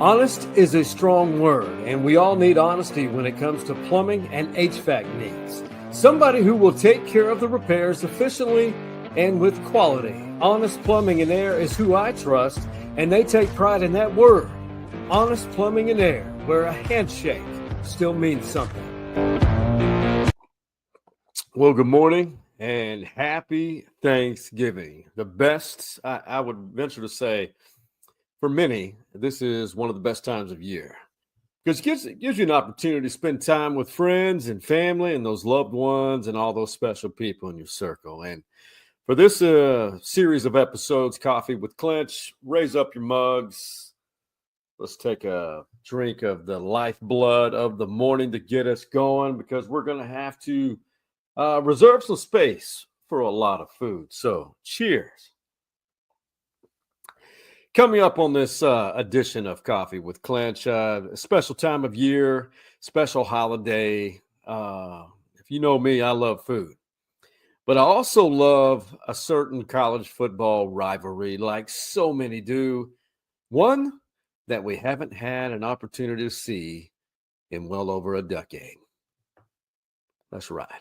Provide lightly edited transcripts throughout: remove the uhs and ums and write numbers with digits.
Honest is a strong word, and we all need honesty when it comes to plumbing and HVAC needs. Somebody who will take care of the repairs efficiently and with quality. Honest Plumbing and Air is who I trust, and they take pride in that word. Honest Plumbing and Air, where a handshake still means something. Well, good morning and happy Thanksgiving. The best, I would venture to say, for many, this is one of the best times of year because it gives you an opportunity to spend time with friends and family and those loved ones and all those special people in your circle. And for this series of episodes, Coffee with Clynch, raise up your mugs. Let's take a drink of the lifeblood of the morning to get us going because we're going to have to reserve some space for a lot of food. So cheers. Coming up on this edition of Coffee with Clynch, a special time of year, special holiday. If you know me, I love food. But I also love a certain college football rivalry like so many do. One that we haven't had an opportunity to see in well over a decade. Let's ride.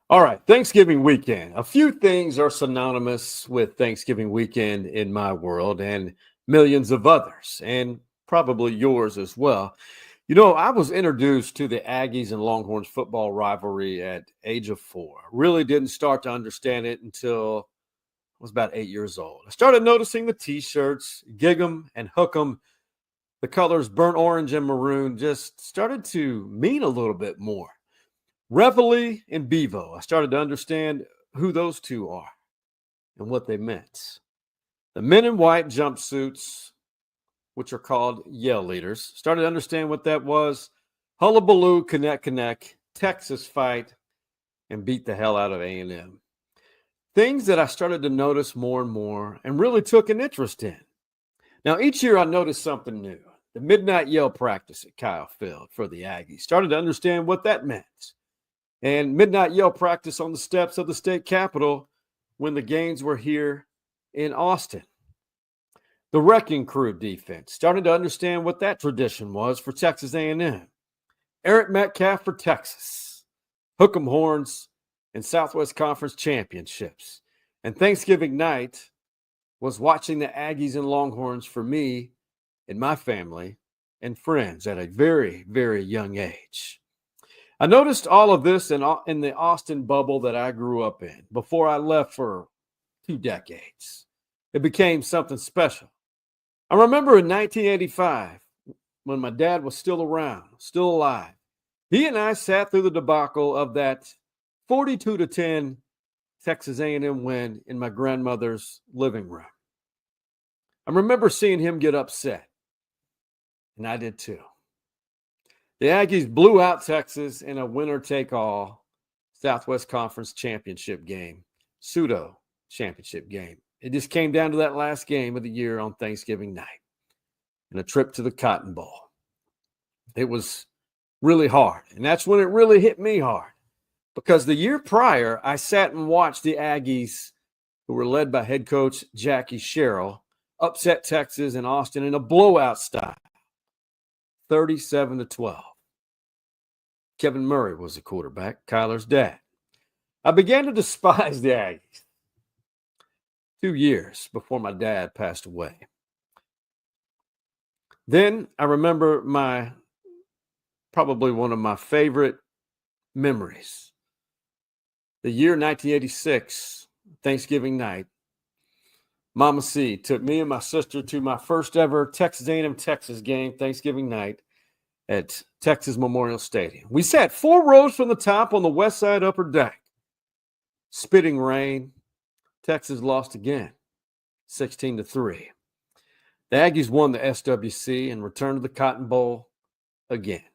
All right, Thanksgiving weekend. A few things are synonymous with Thanksgiving weekend in my world and millions of others, and probably yours as well. You know, I was introduced to the Aggies and Longhorns football rivalry at age of 4. Really didn't start to understand it until I was about 8 years old. I started noticing the T-shirts, gig 'em and hook 'em. The colors burnt orange and maroon just started to mean a little bit more. Reveille and Bevo. I started to understand who those two are and what they meant. The men in white jumpsuits, which are called yell leaders, started to understand what that was. Hullabaloo, connect, Texas fight, and beat the hell out of A&M. Things that I started to notice more and more and really took an interest in. Now, each year I noticed something new. The midnight yell practice at Kyle Field for the Aggies. Started to understand what that meant. And midnight yell practice on the steps of the state capitol when the games were here in Austin. The wrecking crew defense, starting to understand what that tradition was for Texas A&M. Eric Metcalf for Texas. Hook 'em Horns and Southwest Conference championships. And Thanksgiving night was watching the Aggies and Longhorns for me and my family and friends at a very, very young age. I noticed all of this in the Austin bubble that I grew up in before I left for 2 decades. It became something special. I remember in 1985, when my dad was still around, still alive, he and I sat through the debacle of that 42-10 Texas A&M win in my grandmother's living room. I remember seeing him get upset, and I did too. The Aggies blew out Texas in a winner-take-all Southwest Conference championship game, pseudo championship game. It just came down to that last game of the year on Thanksgiving night and a trip to the Cotton Bowl. It was really hard, and that's when it really hit me hard because the year prior, I sat and watched the Aggies, who were led by head coach Jackie Sherrill, upset Texas and Austin in a blowout style. 37-12. Kevin Murray was the quarterback, Kyler's dad. I began to despise the Aggies 2 years before my dad passed away. Then I remember probably one of my favorite memories. The year 1986, Thanksgiving night, Mama C took me and my sister to my first ever Texas A&M Texas game Thanksgiving night at Texas Memorial Stadium. We sat 4 rows from the top on the west side upper deck. Spitting rain. Texas lost again, 16-3. The Aggies won the SWC and returned to the Cotton Bowl again.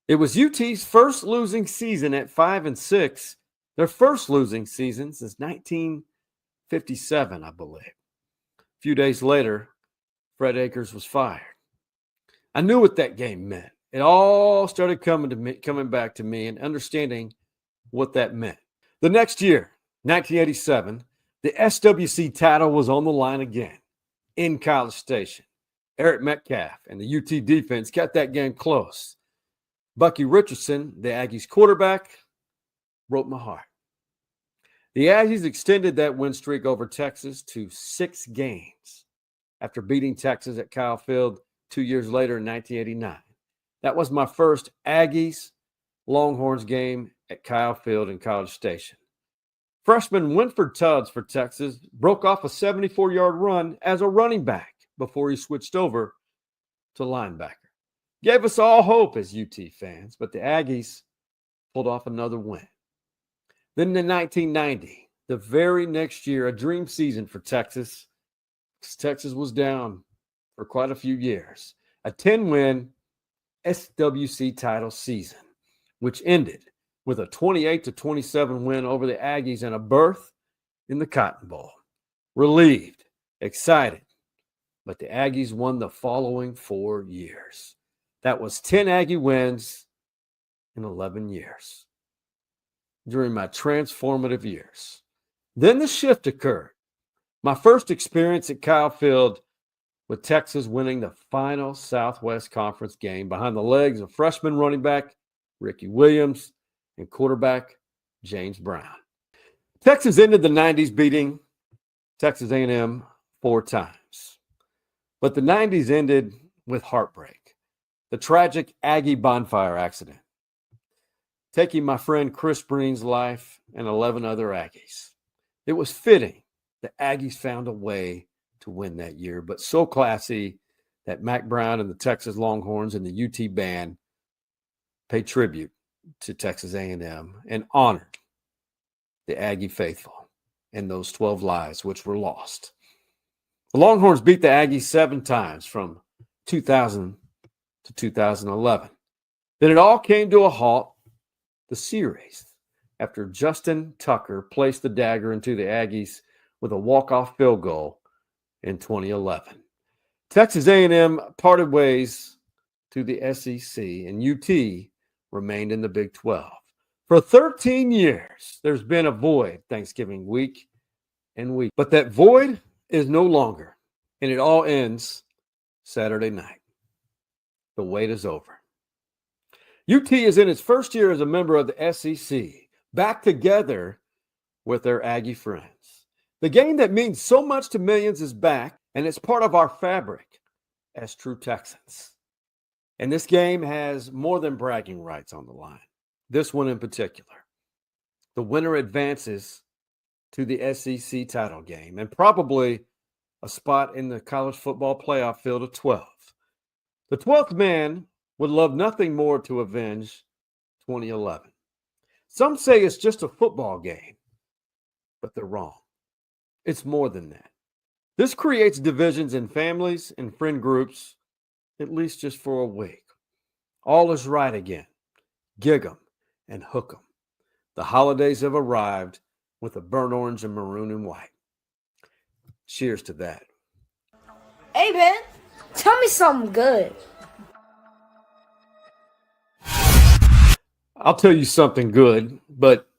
It was UT's first losing season at 5-6, their first losing season since 1957, I believe. A few days later, Fred Akers was fired. I knew what that game meant. It all started coming back to me and understanding what that meant. The next year, 1987, the SWC title was on the line again in College Station. Eric Metcalf and the UT defense kept that game close. Bucky Richardson, the Aggies quarterback, broke my heart. The Aggies extended that win streak over Texas to 6 games after beating Texas at Kyle Field 2 years later in 1989. That was my first Aggies Longhorns game at Kyle Field in College Station. Freshman Winford Tubbs for Texas broke off a 74-yard run as a running back before he switched over to linebacker. Gave us all hope as UT fans, but the Aggies pulled off another win. Then in 1990, the very next year, a dream season for Texas. Texas was down for quite a few years. A 10-win SWC title season, which ended with a 28-27 win over the Aggies and a berth in the Cotton Bowl. Relieved, excited, but the Aggies won the following 4 years. That was 10 Aggie wins in 11 years during my transformative years. Then the shift occurred. My first experience at Kyle Field with Texas winning the final Southwest Conference game behind the legs of freshman running back Ricky Williams and quarterback James Brown. Texas ended the 90s beating Texas A&M 4 times. But the 90s ended with heartbreak. The tragic Aggie bonfire accident, taking my friend Chris Breen's life and 11 other Aggies. It was fitting the Aggies found a way to win that year, but so classy that Mac Brown and the Texas Longhorns and the UT band paid tribute to Texas A&M and honored the Aggie faithful and those 12 lives which were lost. The Longhorns beat the Aggies 7 times from 2000 to 2011. Then it all came to a halt, the series, after Justin Tucker placed the dagger into the Aggies with a walk-off field goal in 2011. Texas A&M parted ways to the SEC, and UT remained in the Big 12. For 13 years, there's been a void Thanksgiving week and week. But that void is no longer, and it all ends Saturday night. The wait is over. UT is in its first year as a member of the SEC, back together with their Aggie friends. The game that means so much to millions is back, and it's part of our fabric as true Texans. And this game has more than bragging rights on the line. This one in particular. The winner advances to the SEC title game and probably a spot in the college football playoff field of 12. The 12th man would love nothing more to avenge 2011. Some say it's just a football game, but they're wrong. It's more than that. This creates divisions in families and friend groups, at least just for a week. All is right again. Gig 'em and hook 'em. The holidays have arrived with a burnt orange and maroon and white. Cheers to that. Hey, man, tell me something good. I'll tell you something good, but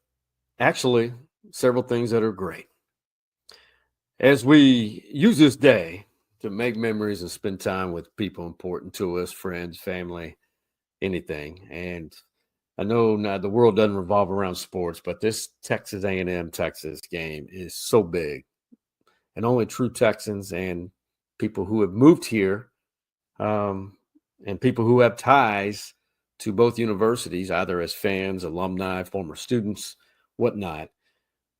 actually several things that are great. As we use this day to make memories and spend time with people important to us, friends, family, anything. And I know now the world doesn't revolve around sports, but this Texas A&M Texas game is so big. And only true Texans and people who have moved here and people who have ties to both universities, either as fans, alumni, former students, whatnot.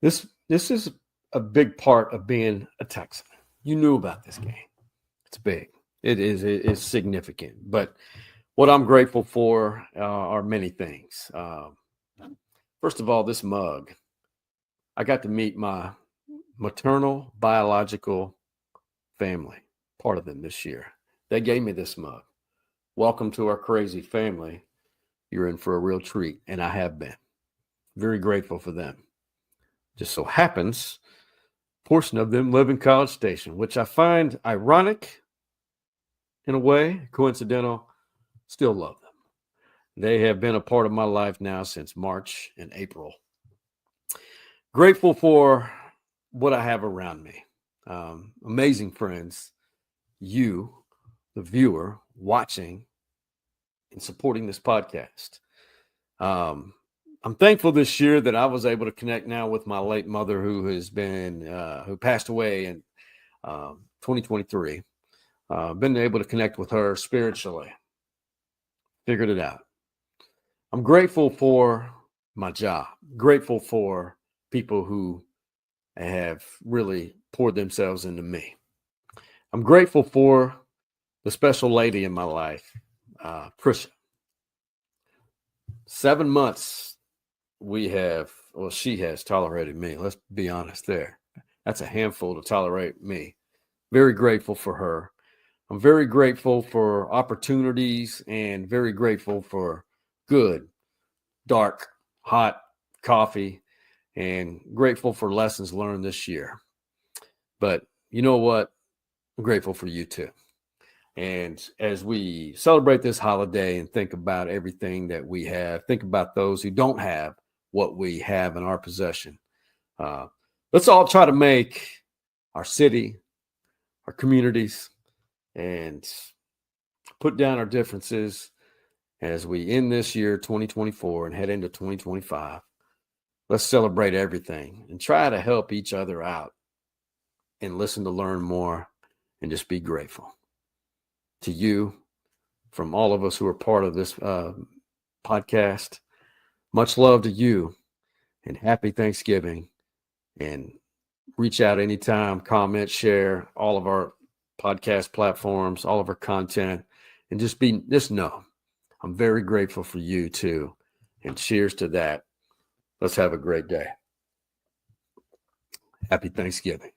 This is a big part of being a Texan. You knew about this game. It's big. It's significant. But what I'm grateful for are many things. First of all, this mug. I got to meet my maternal biological family, part of them this year. They gave me this mug. Welcome to our crazy family. you're in for a real treat. And I have been very grateful for them. Just so happens, a portion of them live in College Station, which I find ironic in a way, coincidental, still love them. They have been a part of my life now since March and April. Grateful for what I have around me. Amazing friends, you, the viewer, watching and supporting this podcast. I'm thankful this year that I was able to connect now with my late mother, who passed away in 2023. Been able to connect with her spiritually. Figured it out. I'm grateful for my job. Grateful for people who have really poured themselves into me. I'm grateful for the special lady in my life, Prisha. 7 months she has tolerated me. Let's be honest there. That's a handful to tolerate me. Very grateful for her. I'm very grateful for opportunities and very grateful for good, dark, hot coffee, and grateful for lessons learned this year. But you know what? I'm grateful for you too. And as we celebrate this holiday and think about everything that we have, think about those who don't have what we have in our possession. Let's all try to make our city, our communities, and put down our differences as we end this year, 2024, and head into 2025. Let's celebrate everything and try to help each other out and listen to learn more and just be grateful. To you, from all of us who are part of this podcast, much love to you and happy Thanksgiving. And reach out anytime, comment, share all of our podcast platforms, all of our content, and just know I'm very grateful for you too. And cheers to that. Let's have a great day. Happy Thanksgiving.